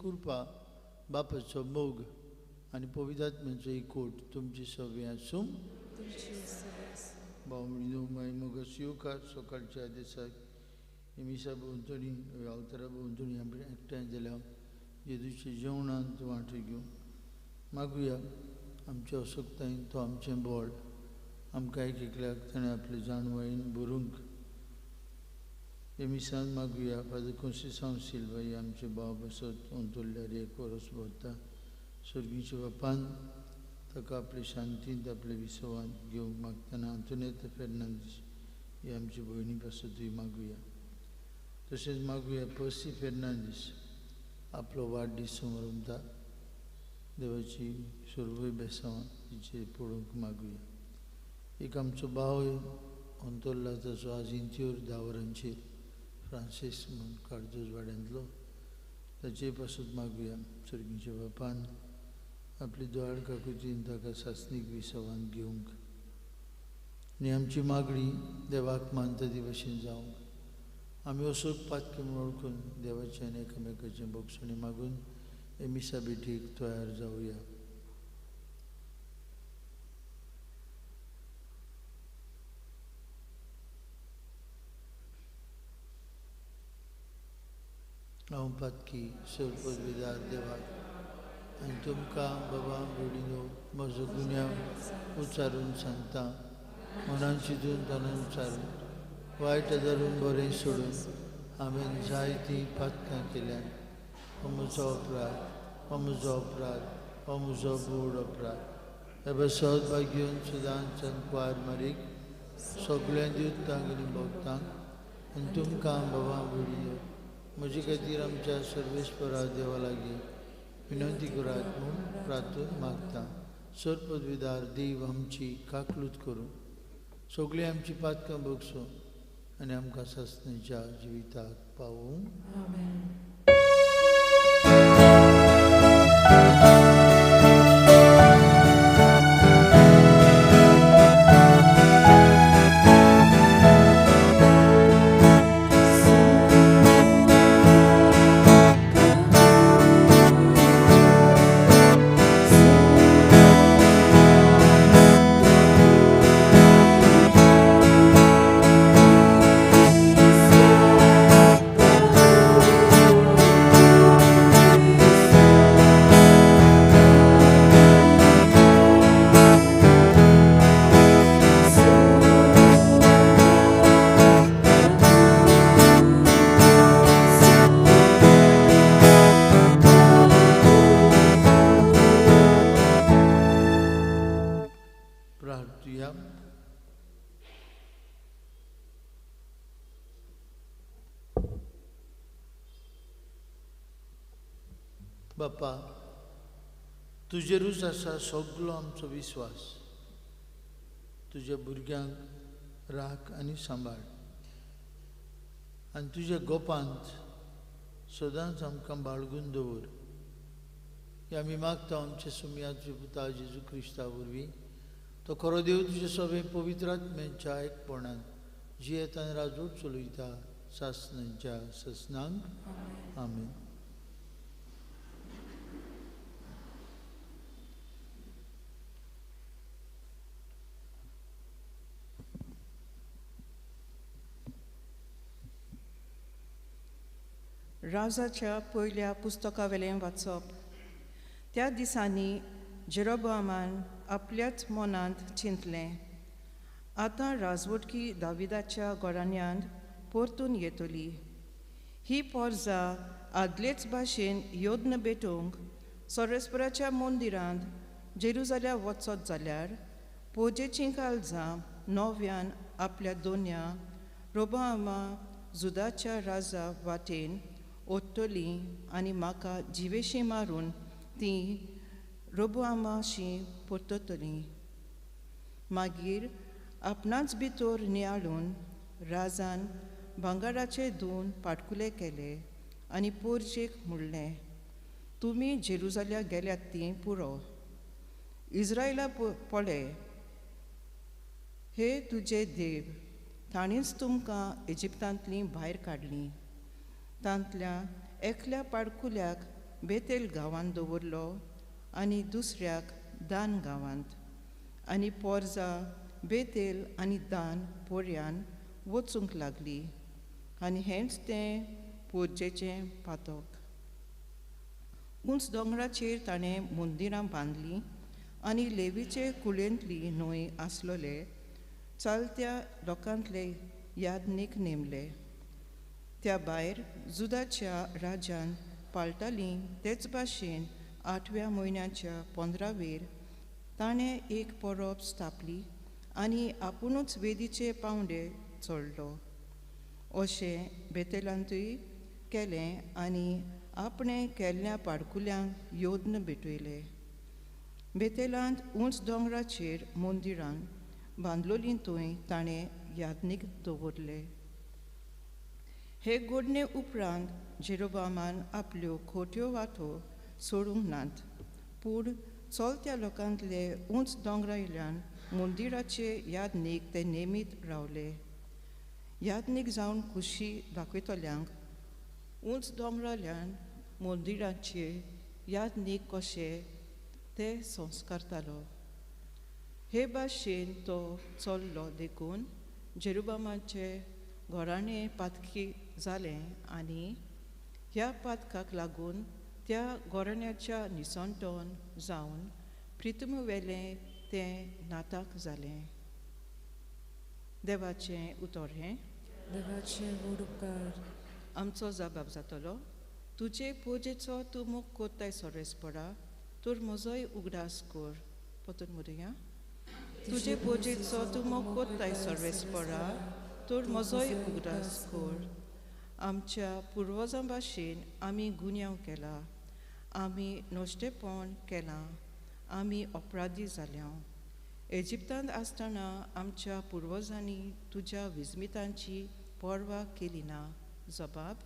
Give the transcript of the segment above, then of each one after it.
कृपा बापाचो मोग आणि पवित्रात्म्याचो एकूट तुमची सगळी आसूं. बावळीनो माय मोगस येवकार सकाळच्या दिसाक मिसा भोंवतणी अवतरा भोंवतणी आमी एकठांय जाल्या जेजूच्या जेवणांत वांटो घेवंक मागुया. आमच्या असोकतायेन तो आमचें बळ आमकां एक एकल्याक ताणें आपले जाणवायेन भरूंक हे मिसान मागुया. फादर कोंसिसांव सिल्वा ही आमचे भाव बसत अंतोरल्यार एक वरस भोंवता. सर्गीच्या बापान ताका आपले शांतींत आपले विसवांत घेवंक मागतना आंतोनेत फेर्नांदीस ही आमची भयणी पासतूय मागुया. तशेंच मागुया पर्सी फेर्नांदीस आपलो वाडदीस समारंभता देवाची सर्वय बेसांवां तिचे पळोवंक मागुया. एक आमचो भाव अंतोरला ताचो आज इंत्योर 10 वरांचेर फ्रांसीस म्हणून काळजोज वाड्यांतलो ताचे पासून मागुया. सर्गीच्या बापान आपली दोळ काकुतीन ताका सासणीक विसवांत घेवंक आनी आमची मागणी देवाक मानता ती भशेन जावंक आमी असोच पातके म्हूण ओळखून देवाचे आनी एकामेकाचें भोगसणी मागून हे मिसा बेठीक तयार जावया. हांव पातकी सर्पविदार देवाक आनी तुमकां बाबा बेडिनो म्हजो गुन्यांव उच्चारून सांगता. मनान चिंतून तनान उच्चारून वायट धरून बरें सोडून हांवें जायतीं पातकां केल्यात. हो म्हजो अपराध, हो म्हजो अपराध, हो म्हजो गूढ अपराध. हे सदभाग घेवन सदांच क्वार मारीक सगळ्या दिवतांक आनी भक्तांक आनी तुमकां बाबा बेडिनो म्हजे खातीर आमच्या सर्वेस्परा देवा लागीं विनंती करात म्हूण प्रार्थून मागता. सर्पविदार देव आमची काकलूत करूं सगळीं आमची पातकां भोगसूं आनी आमकां सासणेच्या जिविताक पावूं. बापा, तुजेरूच आसा सगळो आमचो विश्वास. तुज्या भुरग्यांक राख आनी सांबाळ आनी तुज्या गोपांत सदांच आमकां बाळगून दवर. हे आमी मागता आमचे सुमयाचे पुता जेजू क्रिस्ता वरवीं. तो खरो देव तुजे सगळे पवित्रात्म्याच्या एकपणान जियेत आनी राजवट चलयता सासणांच्या ससनांक. आमेन. राजाच्या पयल्या पुस्तकावेलें वाचप. त्या दिसांनी जेरोबोआमान आपल्याच मनांत चिंतलें, आतां राजवटकी दाविदाच्या घोराण्यांत परतून येतली. ही पोरजां आदलेच भाशेन योद्न भेटूंक सोरेस्पराच्या मंदिरांत जेरुजाल्या वचत जाल्यार पोजेचीं काळजां नव्यान आपल्या दोनया रोबोआमा जुदाच्या राजा वाटेन ओडटलीं आनी म्हाका जिवेशी मारून तीं रोबोआमाशी परततलीं. मागीर आपणाच भितर नियाळून राजान भांगराचे 2 पाटकुले केले आनी पोरजेक म्हणलें, तुमी जेरुजाल्या गेल्यात ती पुरो. इस्रायला पळय, हे तुजे देव, ताणीच तुमकां इजिप्तांतलीं भायर काडलीं. तांतल्या एकल्या पाडकुल्याक बेतेल गांवांत दवरलो आनी दुसऱ्याक दान गांवांत, आनी पोरजां बेतेल आनी दान पोरयान वचूंक लागलीं, आनी हेंच तें पोरजेचें पातक. उंच दोंगराचेर ताणें मंदिरां बांदलीं आनी लेवीचे कुळेंतली न्हंय आसलोले चालत्या लोकांतले यादनीक नेमले. त्या भायर जुदाच्या राजान पाळटालीं तेच भाशेन 8व्या म्हयन्याच्या 15वेर ताणें एक परब स्थापली आनी आपुणूच वेदीचे पावंडे चोडलो. अशें बेतेलांतूय केलें आनी आपणें केल्ल्या पाडकुल्यांक योद्न भेटयले. बेतेलांत उंच दोंगराचेर मंदिरां बांदलोलीं थंय ताणें यादनीक दवरले. हे घडणे उपरांत जेरोबामान आपल्यो खोट्यो वाटो सोडूंक नात, पूण चलत्या लोकांतले उंच दोंगरायल्यान मंदिराचे यादनीक ते नेमीत रावले. यादनीक जावन खुशी दाखयतल्यांक उंच दोंगराल्यान मंदिराचे यादनीक कशे ते संस्कारतालो. हे भाशेन तो चल्लो देखून जेरुबामाचे घराणें पातकी जालें आनी ह्या पातकाक लागून त्या घराण्याच्या निसंतोन जावन प्रितम वेलें तें नाताक जालें. देवाचें उतर हें देवाचें व्हड उपकार. आमचो जबाब जातलो, तुजे पोजेचो तूं मोग कोत्ताय सोरेस्परा, तर म्हजोय उगडास कर. परतून म्हणुया, तुजे पोजेचो तूं मोग कोत्ताय सोरेस्परा, तर म्हजोय उगडास कर. आमच्या पुर्वजां भाशेन आमी गुन्यांव केला, आमी नश्टेपण केलां, आमी अपराधी जाल्या. इजिप्तांत आसतना आमच्या पुर्वजांनी तुज्या विस्मितांची पर्वा केली ना. जबाब,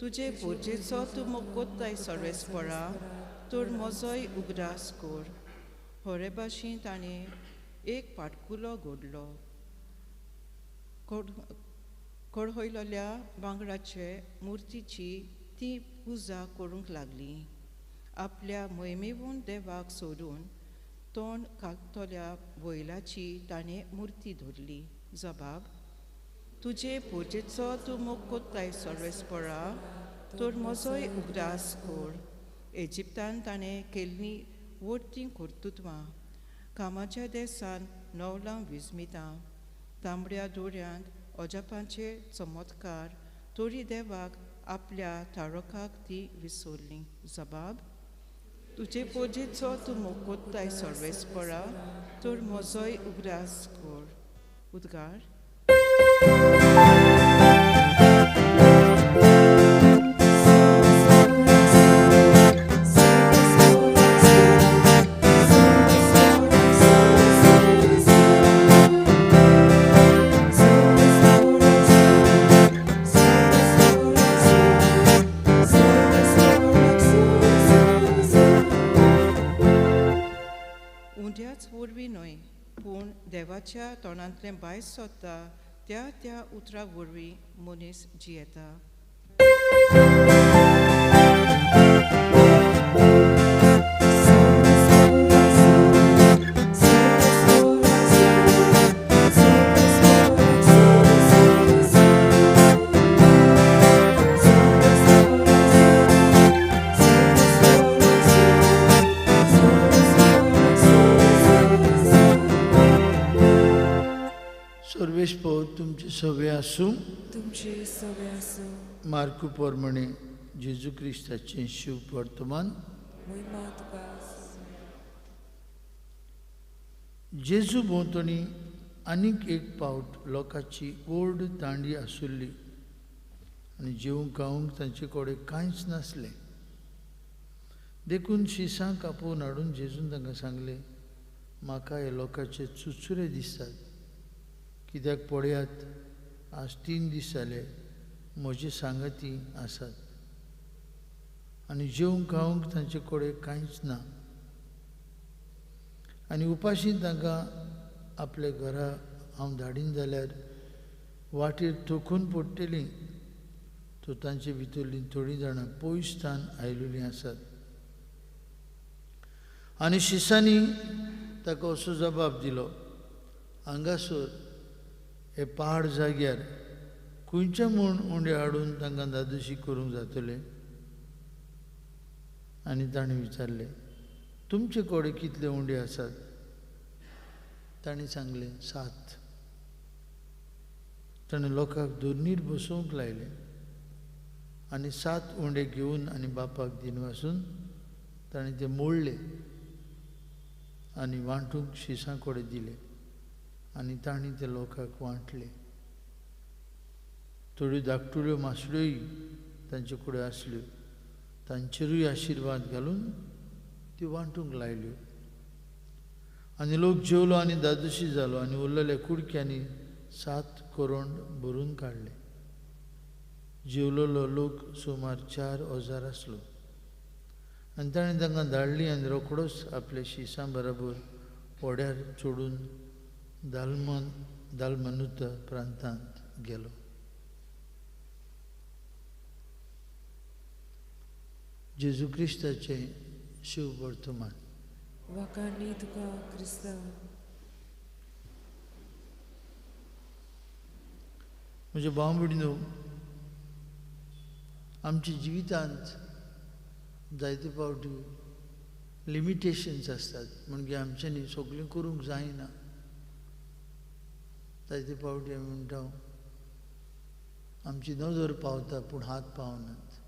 तुजे पोजेचो तूं मोग कोत्ताय सोरेस्परा, तर म्हजोय उगडास कर. होरे भाशेन ताणें एक पाटकुलो घडलो. कडहयलोल्या भांगराचे मुर्तीची ती पुजा करूंक लागली. आपल्या मोहिमेवून देवाक सोडून तोंड कागतोल्या वयलाची ताणें मुर्ती धरली. जबाब, तुजे पोजेचो तूं मोग कोत्ताय सोरेस्परा, तर म्हजोय उगडास कर. इजिप्तांत ताणें केल्लीं वडतीं कर्तुत्वां, कामाच्या देसान नवलां विस्मितां, तांबड्या दोऱ्यांत अजापांचे चमत्कार, तोरी देवाक आपल्या तारकाक ती विसरलीं. जबाब, तुजे पोजेचो तूं मोग कोत्ताय सोरेस्परा, तर म्हजोय उगडास कर. उद्गार. उंड्याच वरवीं न्हय, पूण देवाच्या तोंडांतलें भायर सोदता त्या उतरा वरवीं मनीस जियेता. सर्वेस्पो तुमचे सगळे आसूं. तुमचे सगळे आसूं. मार्कू पोरमणे जेजू क्रिस्ताचें शिव वर्तमान. महिमा तुका. जेजू भोंवतणी आनीक एक पावट लोकांची व्हड दांडी आसुल्ली आनी जेवंक खावंक तांचे कडेन कांयच नासलें. देखून शिसां कापोवन हाडून जेजून तांकां सांगलें, म्हाका हे लोकांचे चुचुरे दिसतात, कित्याक पळयात आज 3 दीस जाले म्हजे सांगाती आसात आनी जेवंक खावंक तांचे कडेन कांयच ना. आनी उपाशीं तांकां आपल्या घरा हांव धाडीन जाल्यार वाटेर थकून पडटलीं. तो तांचे भितरलीं थोडीं जाणां पयसतान आयिल्लीं आसात. आनी शिसांनी ताका असो जबाब दिलो, हांगासर हे पहाड जाग्यार खंयचे म्हूण उंडे हाडून तांकां दादोशी करूंक जातले. आनी ताणें विचारलें, तुमचे कडेन कितले उंडे आसात? ताणें सांगलें, 7. ताणें लोकांक दोनीर बसोवंक लायले आनी 7 उंडे घेवन आनी बापाक दिन वासून ताणें ते मोडले आनी वांटूंक शिसां कडेन दिले आनी तांणी ते लोकांक वांटले. थोड्यो धाकटुल्यो मासड्योय तांचे कडेन आसल्यो, तांचेरूय आशिर्वाद घालून त्यो वांटूंक लायल्यो. आनी लोक जेवलो आनी दादोशी जालो आनी उरलेल्या कुडक्यांनी 7 करोंड भरून काडले. जेवलोलो लोक सुमार 4,000 आसलो. आनी ताणें तांकां धाडलीं आनी रोखडोच आपल्या शिसां बरोबर व्हड्यार चडून दालमनुता प्रांतांत गेलो. जेजू क्रिस्ताचें शिव वर्तमान. वाकानी तुका क्रिस्ता. म्हजे भाव भयणीनो, आमच्या जिवितांत जायते फावटी लिमिटेशन्स आसतात. म्हणजे आमच्यांनी सगळें करूंक जायना. जायते फावटी आमी म्हणटा आमची नदर पावता पूण हात पावनात.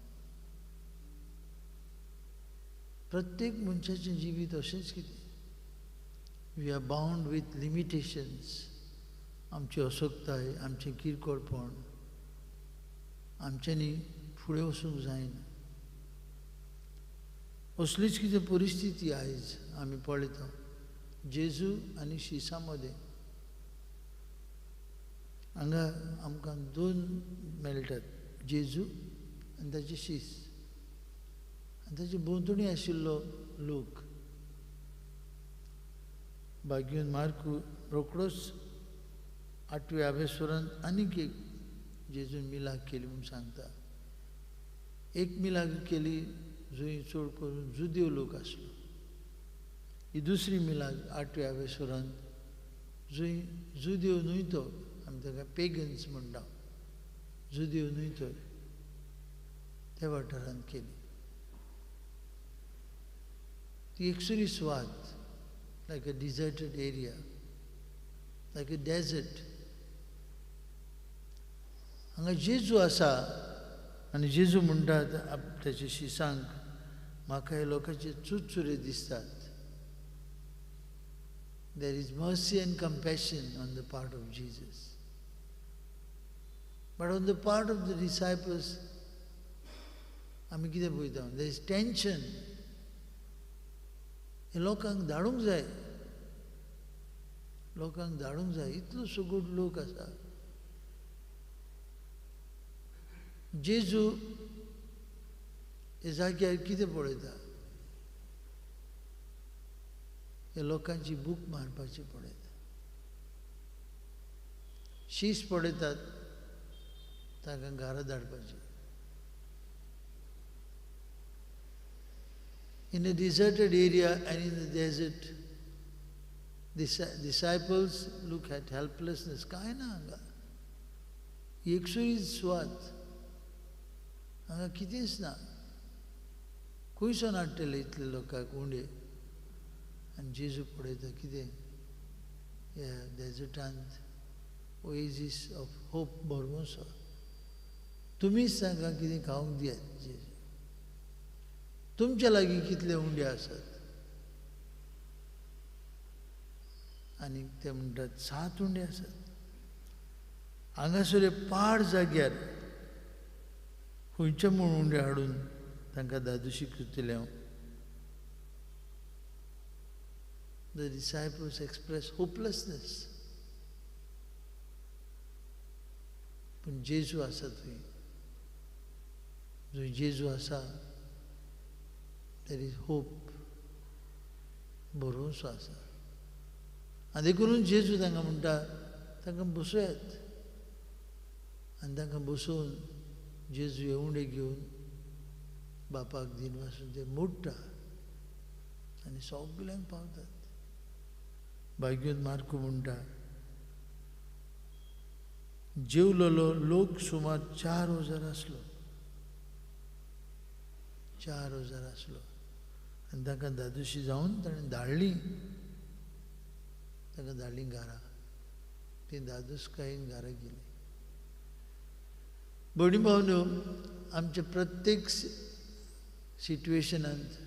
प्रत्येक मनशाचें जिवीत अशेंच कितें. We are bound with limitations. आमची असोक्ताय, आमचें किरकोळपण आमच्यांनी फुडें वचूंक जायना. असलीच कितें परिस्थिती आयज आमी पळयता. जेजू आनी शिसां मदें हांगा आमकां 2 मेळटात, जेजू आनी ताचे शीस आनी ताचे भोंवतणी आशिल्लो लोक. भाग्यून मार्कू रोखडोच 8व्या आभेस्वरांत आनीक एक जेजून मिलाग केली म्हूण सांगता. एक मिलाग केली जंय चड करून जुदेव लोक आसलो. ही दुसरी मिलाग 8व्या आभेस्वरांत जंय जुदेव न्हय तो, आमी ताका पेगन्स म्हणटा, जुदेव न्हय तो, त्या वाठारांत केली. ती एकसुरी स्वात, like a deserted area, like a desert. हांगा जेजू आसा आनी जेजू म्हणटात ताच्या शिसांक, म्हाका हे लोकांचे चुचुरे दिसतात. There is mercy and compassion on the part of Jesus. But on the part of the disciples, आमी कितें पळयता? There is tension. हे लोकांक धाडूंक जाय, लोकांक धाडूंक जाय. इतलो सगळो लोक आसा. जेजू हे जाग्यार कितें पळयता? हे लोकांची भूक मारपाची पळयता. शीस पळयतात, तांकां घरा धाडपाची. In a deserted area and in the desert, disciples look at helplessness. काय ना हांगा एकसुरी स्वात, हांगा कितेंच ना. खंयसून हाडटले इतले लोकांक उंडे? आनी जेजू पळयता कितें ह्या डेजर्टांत ओएसीस ऑफ होप भरवूंसो. तुमीच तांकां कितें खावंक दियात. जेजू, तुमच्या लागीं कितले उंडे आसात? आनी ते म्हणटात 7 उंडे आसात. हांगासर पहाड जाग्यार खंयचे म्हूण उंडे हाडून तांकां दादोशी करतले हांव. The disciples express hopelessness. पूण जेजू आसा थंय. जंय जेजू आसा there is hope. भरवंसो आसा. आनी देखून जेजू तांकां म्हणटा तांकां बसयात. आनी तांकां बसोवन जेजू हे उंडे घेवन बापाक दिन वासून ते मोडटा आनी सगल्यांक पावतात. भाग्योत मार्कू म्हणटा जेवलेलो लोक सुमार 4,000 आसलो. 4,000 आसलो. आनी तांकां दादोशी जावन ताणें धाडलीं. तांकां धाडलीं घरा. ती दादोसकायेन घरा गेली. भयणी भावनो, आमच्या प्रत्येक सिट्युएशनांत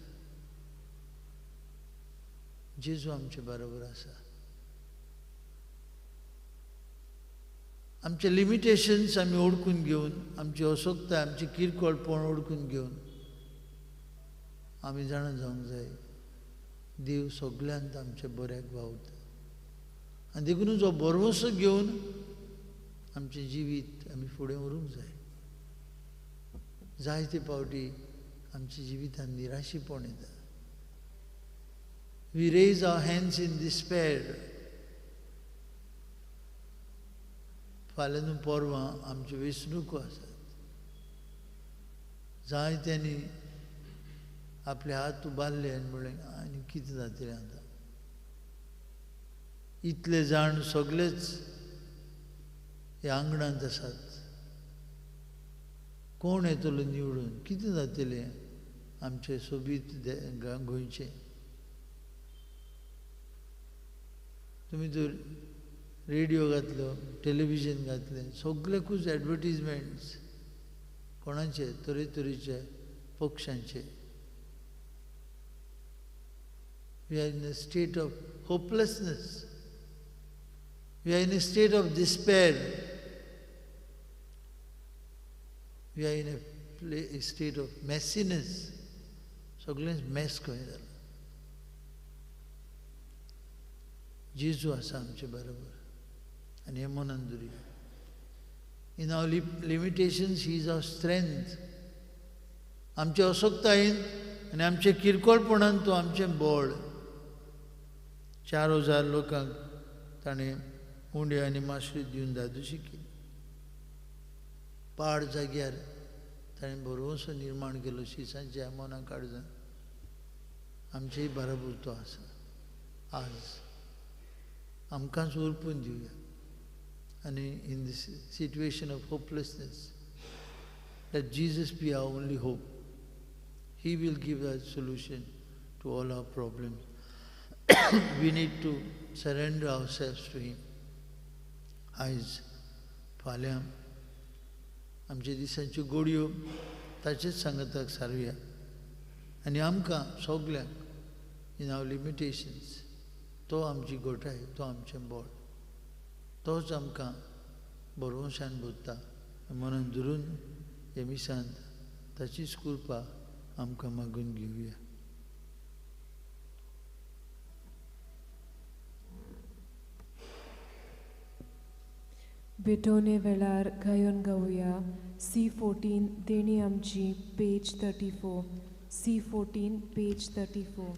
जेजू आमचे बरोबर आसा. आमचे लिमिटेशन्स आमी ओळखून घेवन, आमची असोगताय, आमची किरकोळपण ओळखून घेवन आमी जाणा जावंक जाय देव सगल्यांत आमच्या बऱ्याक वावुरता. आनी देखून जो बरवंसो घेवन आमचें जिवीत आमी फुडें व्हरूंक जाय. जायते फावटी आमच्या जिवितांत निराशीपण येता. We raise our hands in despair. फाल्यां न्हू परवां आमच्यो वेंचणुको आसात. जायत्यांनी आपले हात उबारले आनी म्हणलें आनी कितें जातलें आतां. इतले जाण सगळेच ह्या आंगणांत आसात. कोण येतलो निवडून. कितें जातलें आमचें सोबीत गोंयचें. तुमी जर रेडिओ घातलो, टेलिव्हिजन घातलें, सगळेकूच एडवर्टिजमेंट्स कोणाचे तरेतरेचे पक्षांचे. We are in a state of hopelessness. We are in a state of despair. We are in a state of messiness. सगळेंच मॅस कहें जालां. जेजू आसा आमचे बरोबर आनी हें मनान दवरिया. इन आवर लिमिटेशन्स ही इज आवर स्ट्रेंथ. आमचे असोगतायेन आनी आमचे किरकोळपणान तो आमचें बळ. 4,000 लोकांक ताणें उंडे आनी मासळी दिवन दादोशी केली. पाड जाग्यार ताणें बरोवसो निर्माण केलो शिसांच्या मना काळजान. आमचेय बरोबर तो आसा. आज आमकांच उरपून दिवया. आनी in this situation of hopelessness let Jesus be our only hope. He will give us solution to all our problems. We need to surrender ourselves to Him. आयज फाल्यां आमचे दिसांच्यो गोडयो ताचेच सांगताक सारुया. आनी आमकां सगल्यांक इन आवर लिमिटेशन्स तो आमची घोटाय, तो आमचें बळ, तोच आमकां बरोवशान बोधता. मनान धरून हे मिसांत ताचीच कृपा आमकां मागून घेवया. भेटोवणे वेळार गायन गावया C14 देणी आमची पेज 34. C14 page 34.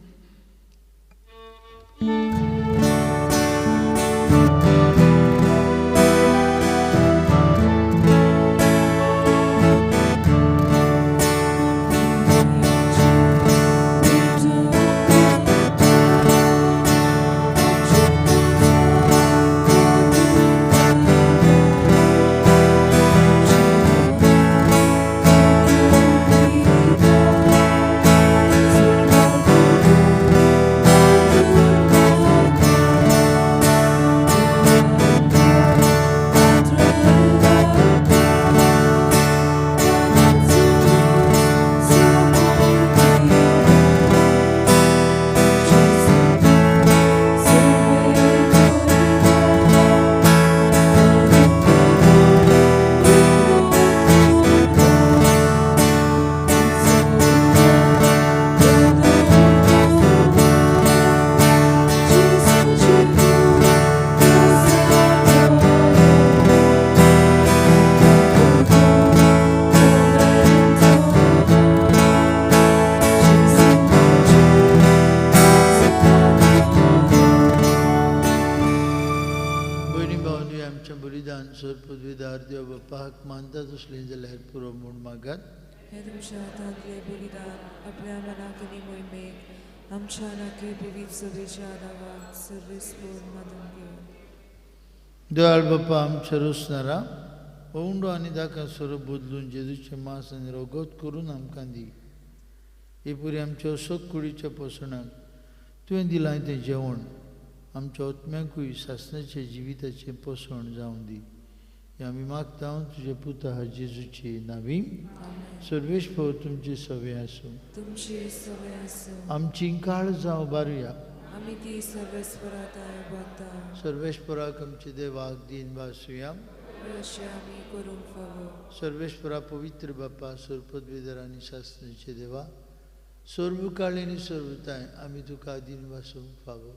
बाबाक मानतात असले जाल्यार पुरो म्हूण मागात. हे तुमच्या हातांतले बलिदान आपल्या मनाकनी मोहिमेक आमच्या नाकी विविध सभेच्या आदाराक सर्वेस्पोर मानून घेवन. दयाळ बाप्पा आमच्या रोसणारा ओंडो आनी दाका स्वरूप बदलून जेजूचे मांस आनी रगत करून आमकां दी. हे पुरी आमच्या अशोक कुडीच्या पोसणाक तुवें दिलां तें जेवण आमच्या आत्म्याकूय सासणाच्या जिविताचें पोसण जावं दी. हें आमी मागता तुजे पुता जेजूचे नांवी. सर्वेस्पोर तुमची सवय आसूं. तुमची सवय आसूं. आमची काळ जावं बारुया. आमी ती सर्वेस्पराताय बागता. सर्वेस्पराक आमचे देवाक दिन वासुया. अशें आमी करूंक फावो. सर्वेस्परा पवित्र बाप्पा सर्वपदवेदर आनी शास्त्राचे देवा सर्वकाळी आनी सर्वताय आमी तुका दिन वासूंक फावो.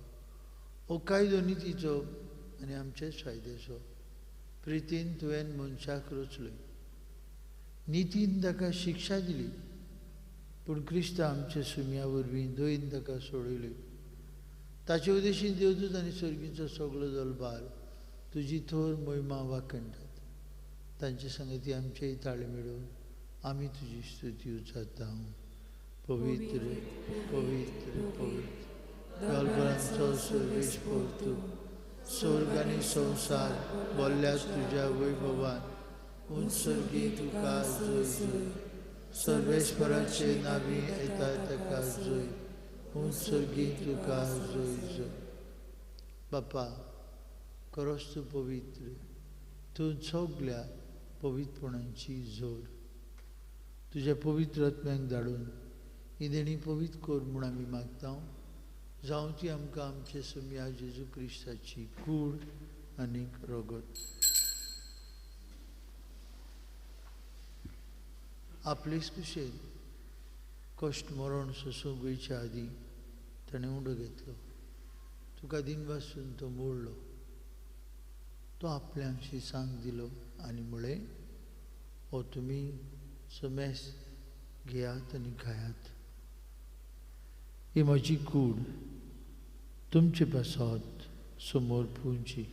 हो कायदो नितीचो आनी आमचेच फायद्याचो. प्रितीन तुवें मनशाक रचलोय. नितीन ताका शिक्षा दिली पूण क्रिस्ता आमच्या सुम्या वरवीं दयन ताका सोडयली. ताचे उद्देशीन देवदूत आनी सर्गीचो सगळो दलबार तुजी थोर महिमा वाखणटात. तांचे संगती आमचेय ताळे मेळून आमी तुजी स्तुती उचारता. पवित्र पवित्र पवित्र दलबरांचो सर्वेस्पोर तूं. स्वर्ग आनी संवसार बोल्ल्या तुज्या वैभवान उत्सर्गी तुका जय जय. सर्वेस्पराचे नांवी येता ताका जय. उत्सर्गी तुका जय जय. बाप्पा खरोच तूं पवित्र. तूं सगल्या पवित्रपणांची जोर. तुज्या पवित्र आत्म्याक धाडून ही देणी पवित्र कर म्हूण आमी मागता. जावं ती आमकां आमचे सुम्या जेजू क्रिस्ताची कूड आनीक रगत. आपलेच कुशेन कश्ट मरण सोसूंक वयच्या आदी ताणें उंडो घेतलो. तुका दिन वासून तो मोडलो. तो आपल्याशी सांग दिलो आनी म्हळें हो तुमी समेस घेयात आनी खायात. ही म्हजी कूड तुमचे पासत समोर पुंची.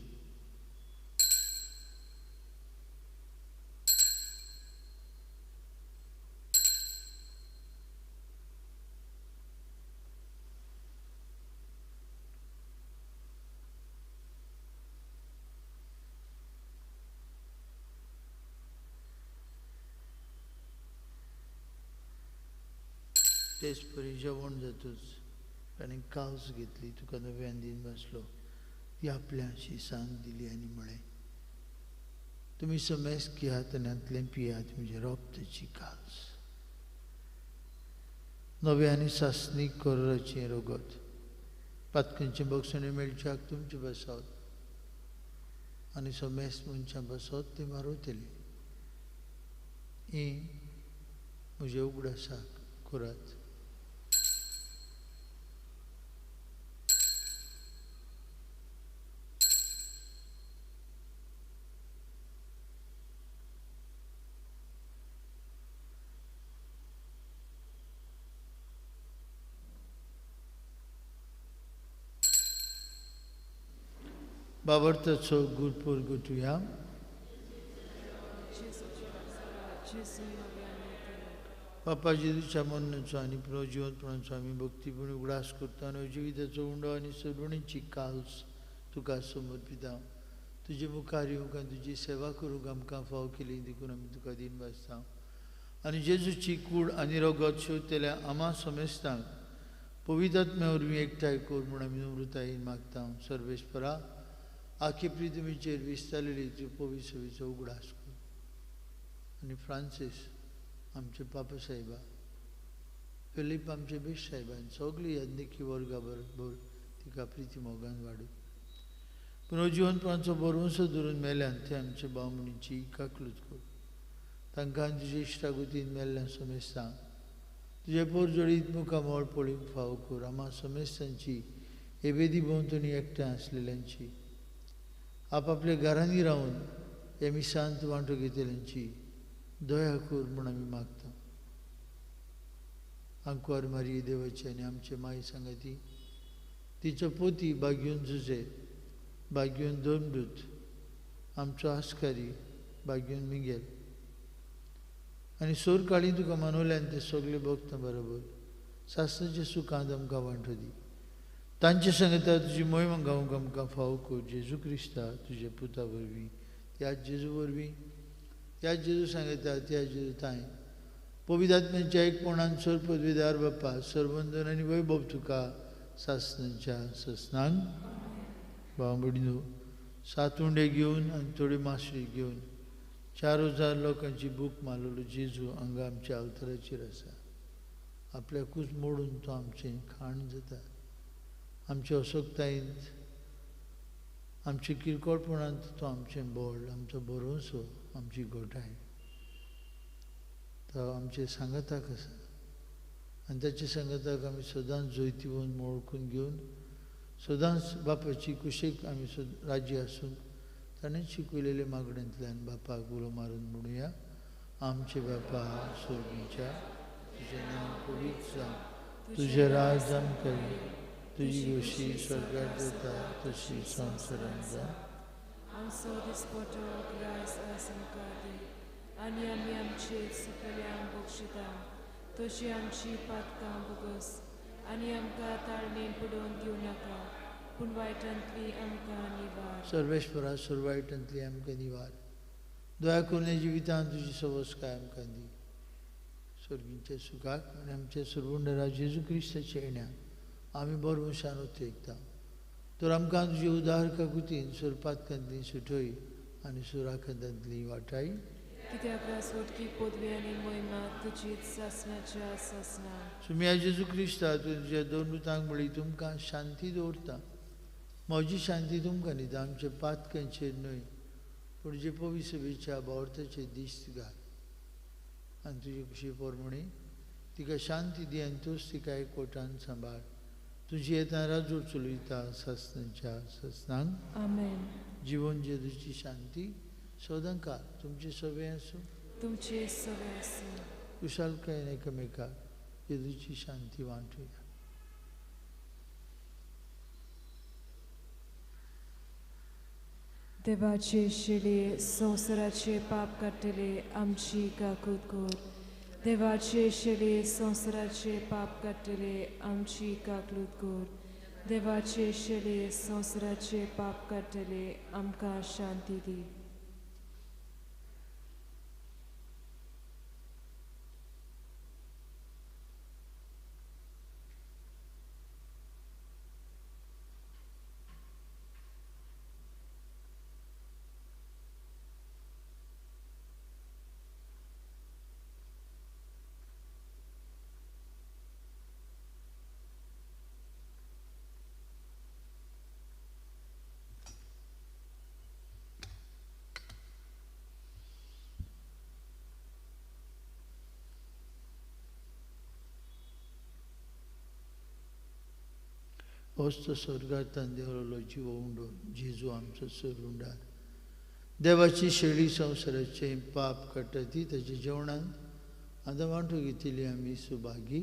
तेच परी जेवण जातूच ताणें कावस घेतली. तुका नव्यान दिन वाचलो. ती आपल्याशी सांग दिली आनी म्हळें तुमी समेस घेयात आनी हातलें पियात म्हजे रोगताची काल्स. नवे आनी सासणीक कोराचें रगत पातकांचे बक्षणे मेळच्याक तुमचे बसत आनी समेस मनशां बसत ते मारवतले. ही म्हजे उगडासाक करात. बाबरताचो गुरपूर गुटुया. बापा जेजूच्या मरणाचो आनी पुनर्जिवंतपणाचो आमी भक्तीपूर्ण उगडास करता आनी जिविताचो उंडो आनी सदवणीची काल्स तुका समर्पिता. तुजे मुखार येवंक आनी तुजी सेवा करूंक आमकां फाव केली देखून आमी तुका दिन वाजता. आनी जेजूची कूड आनी रगत शेवतेल्या आमा समेस्तांक पवित्र आत्म्या वरवीं एकठांय कर म्हूण आमी नम्रतायेन मागता. सर्वेस्परा आखे प्रिथवीचेर विस्तारलेली तुजे पवित्र सेवेचो उगडास कर. आनी फ्रांसीस आमचे पापा साहेबा, फिलीप आमचे बेश साहेबान सगळी याज्ञिकी वर्गा बरोबर तिका प्रिती मोगान वाडू. पुनर्जिवंतपणाचो बरोवंसो धरून मेल्यान ते आमचे बामणीची काकलूत कर. तांकां तुजे इश्टागुतीन मेल्ल्या समेस्तांक तुजे पोर जोडीत मुखामोळ पळोवंक फाव कर. आमा समेस्तांची हे वेदी भोंवतणी एकठांय आसलेल्यांची आपआपल्या घरांनी रावन हे मिसांत वांटो घेतल्यांची दया कर म्हूण आमी मागता. आंकवार मारये देवाची आनी आमचे माय सांगाती तिचो पोती बाग्यून झुजे बाग्यून दोमदूत आमचो आस्कारी बागेवन मिगेल आनी सोर काळी तुका मनवल्यान ते सगळे भक्त बरोबर सासणाच्या सुखांत आमकां वांटो दी. तांचे संगता तुजी मोहीम गावंक आमकां फावो कर. जेजू क्रिस्ता तुजे पुता वरवीं, त्याच जेजू वरवीं, त्याच जेजू सांगता, त्याच जेजू तांय पवित्र आत्म्याच्या एकपणान सर पदवीदार बाप्पा सरबंदन आनी वैभव तुका सासणाच्या ससनांक. भाव भयणीनो, 7 उंडे घेवन आनी थोडी मासळी घेवन 4000 लोकांची भूक मारलेलो जेजू हांगा आमच्या अवताराचेर आसा. आपल्याकूच मोडून तो आमचें खाण जाता. आमच्या अशोकतायेंत, आमच्या किरकोळपणांत तो आमचें बोड, आमचो भरोसो, आमची घोटाय. तो आमचे सांगाताक आसा आनी ताच्या सांगाताक आमी सदांच जैतिवून मोळकून घेवन सदांच बापाची कुशेक आमी राज्य आसून ताणें शिकयलेले मागण्यांतल्यान बापाक उलो मारून म्हणुया, आमचे बापा स्वर्गीच्या, तुजें नांव पवित्र जावं, तुजें राज आमकां येवं, तुजी गोशी स्वर्गांत जाता तशी संवसारांत जावं. आमचो दिसपटो ग्रास आस आमकां दी आनी आमी आमचे चुकल्यांक बक्षिता तशी आमची पातकां बोगस आनी आमकां ताळमेन पडोवन दिवं नाका पूण वायटांतली आमकां निवार. सर्वेश्वरा सर्वायटांतली आमकां निवार. दया करून जिवितांत तुजी सवस्काय आमकां दी. स्वर्गीच्या सुखाक आनी आमच्या सर्वुंडरा जेजू क्रिस्ताच्या येण्याक आमी बरोवशान उतेगता. तर आमकां तुजी उदार काकुतीन सुरपातकांतली सुटय आनी सुराखंतांतली वाटाय. कित्याक रासवटकी पदवी आनी मोहिमा तुजीच सासणाच्या सासना. सुम्या जेजू क्रिस्ता तुज्या दोन रुतांक बळी तुमकां शांती दवरता. म्हजी शांती तुमकां दिता. आमच्या पातकांचेर न्हय पूण जे पवित्र सभेच्या बावरताचे दिश्ट घाल आनी तुजे खुशी पोरमणी तिका शांती दी आनी तूंच तिका एकवटान सांबाळ. तुजी येता राजूर चलयता सासणाच्या ससनांक. आमेन. जिवन जेजूची शांती सदांकाळ तुमचे सवे आसूं. तुमचे सवे आसूं. कुशालकायेन एकामेकाक जेजूची शांती वांटुया. देवाचे शेळे संवसाराचे पाप काडटले आमची काकूत कोर. देवाचे शेळे संवसाराचे पाप काडटले आमची काकलूत कोर. देवाचे शेळे संवसाराचे पाप काडटले आमकां शांती दी. वस्त स्वर्गांतल्यान देवलो जिवो उंडो जेजू आमचो सरवुंडार. देवाची शेळी संवसाराचे पाप काडटा ती ताच्या जेवणांत आतां वांटो घेतिली आमी सुभागी.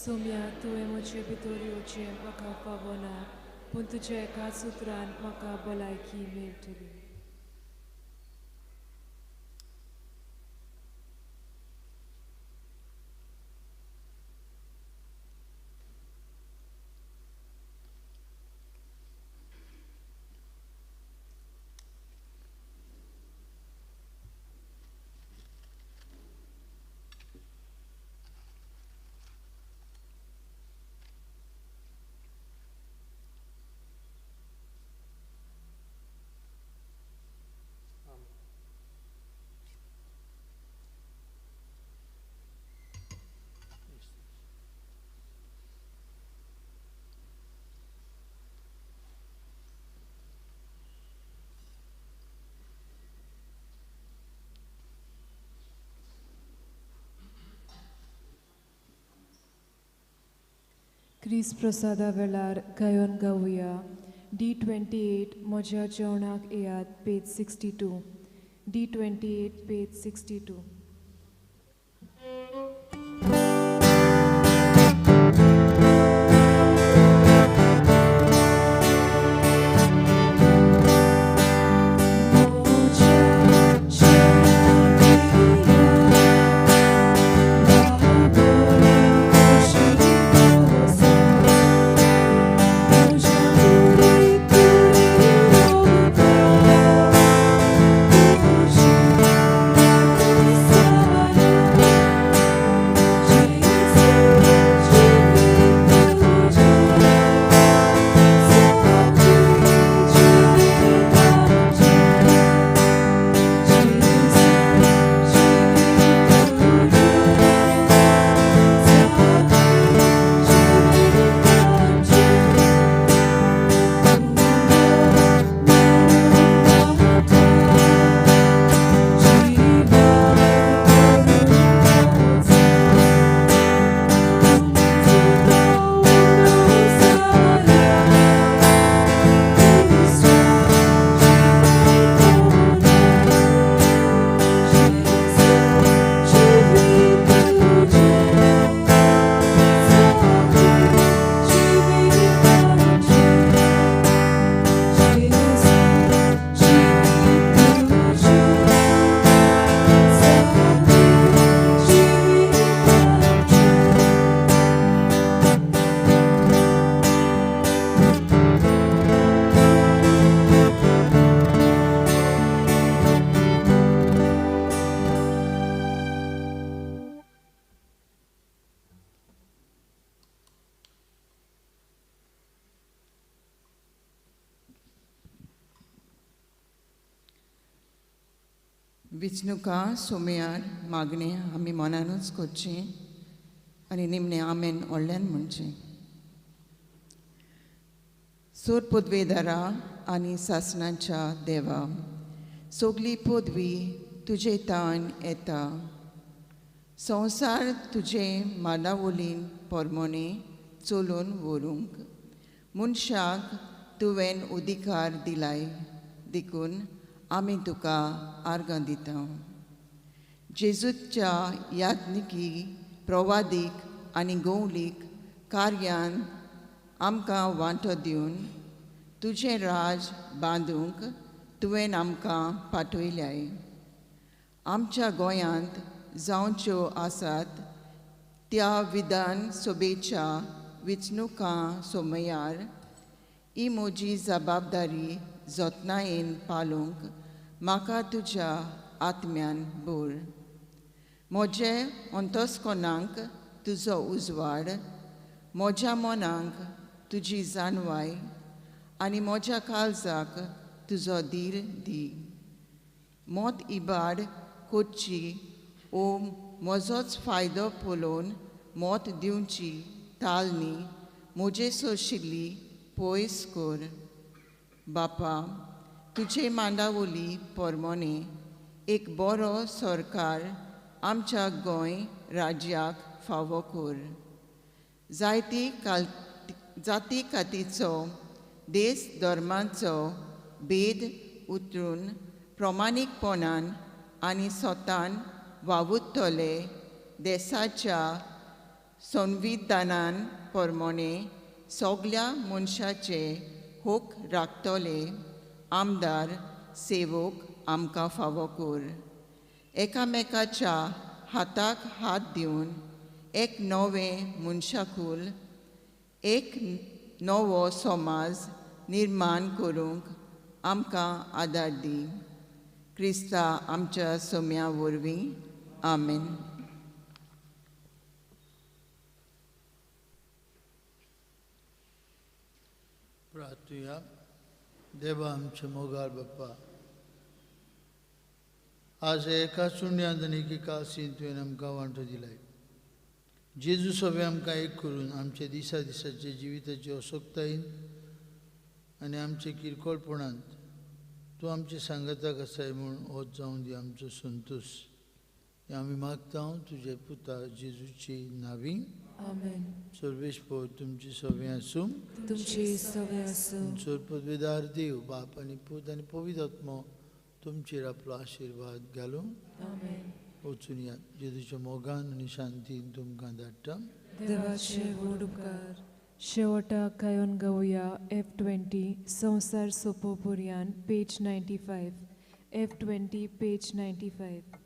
सोम्या तुवें म्हजे भितर येवचें म्हाका फावो ना पूण तुज्या एकाच उतरान म्हाका भलायकी मेळटली. क्रिस प्रसादा वेळार गायन गावुया. D28 म्हज्या जेवणाक येयात पेज 62. D28 page 62. मोज्या विचणुका सोमयार मागणे आमी मनानूच करची आनी निमणे आमेन व्हडल्यान म्हणचें. सोर पदवेदारा आनी सासणाच्या देवा, सगली पदवी तुजे तान येता. संवसार तुजे मालावलीन पोरमोणे चलून व्हरूंक मनशाक तुवें अधिकार दिलाय देखून आमी तुका आर्गां दिता. जेजूच्या याज्ञिकी प्रवादीक आनी गौलीक कार्यान आमकां वांटो दिवन तुजें राज बांदूंक तुवें आमकां पाठयल्याय. आमच्या गोंयांत जावच्यो आसात त्या विधान सभेच्या वेंचणुकां सोमयार ही म्हजी जबाबदारी जतनायेन पाळूंक म्हाका तुज्या आत्म्यान भर. म्हजे अंतस्करणांक तुजो उजवाड, म्हज्या मनाक तुजी जाणवाय आनी म्हज्या काळजाक तुजो धीर दी. मोत इबाड करची ओ म्हजोच फायदो पळोवन मोत दिवची तालनी म्हजे सोशिल्ली पयस कर. बापा, तुजे मांडावली पोरमोणे एक बरो सरकार आमच्या गोंय राज्याक फावो कर. जाती खातीचो देश धर्माचो भेद उतरून प्रमाणीकपणान आनी स्वतान वावुरतले देशाच्या संविधानान पोरमोणे सगल्या मनशाचे हूक राखतले आमदार सेवक आमकां फावो कर. एकामेकाच्या हाताक हात दिवन एक नवें मनशाकूल, एक नवो समाज निर्माण करूंक आमकां आदार दी. क्रिस्ता आमच्या सोम्या वरवीं. आमेन. प्रार्थुया. देवा आमचे मोगाळ बाप्पा, आज एका सुण्यात आनी एका आसीन तुवें आमकां वांटो दिलाय. जेजू सगळे आमकां एक करून आमचे दिसा दिसाचे जिविताचे अशोकतायेन आनी आमचे किरकोळपणांत तूं आमचे सांगताक आसाय म्हूण होच जावं दी आमचो संतोश. हें आमी मागता तुजे पुता जेजूची नांवीं. आमेन. सर्वेस्पर तुमची सगळें आसूं. तुमची सगळे आसूं. चोर पदवेदार देव बाप आनी पूत आनी पवित्र आत्मो तुमचेर आपलो आशिर्वाद घालूं. आमेन. वचून या. जेजूच्या मोगान आनी शांतीन तुमकां धाडटा. देवाचे व्हड उपकार. शेवटाक कांयोन गावया. F20 संवसार सोंपोपर्यान पेज 95. F20 page 95.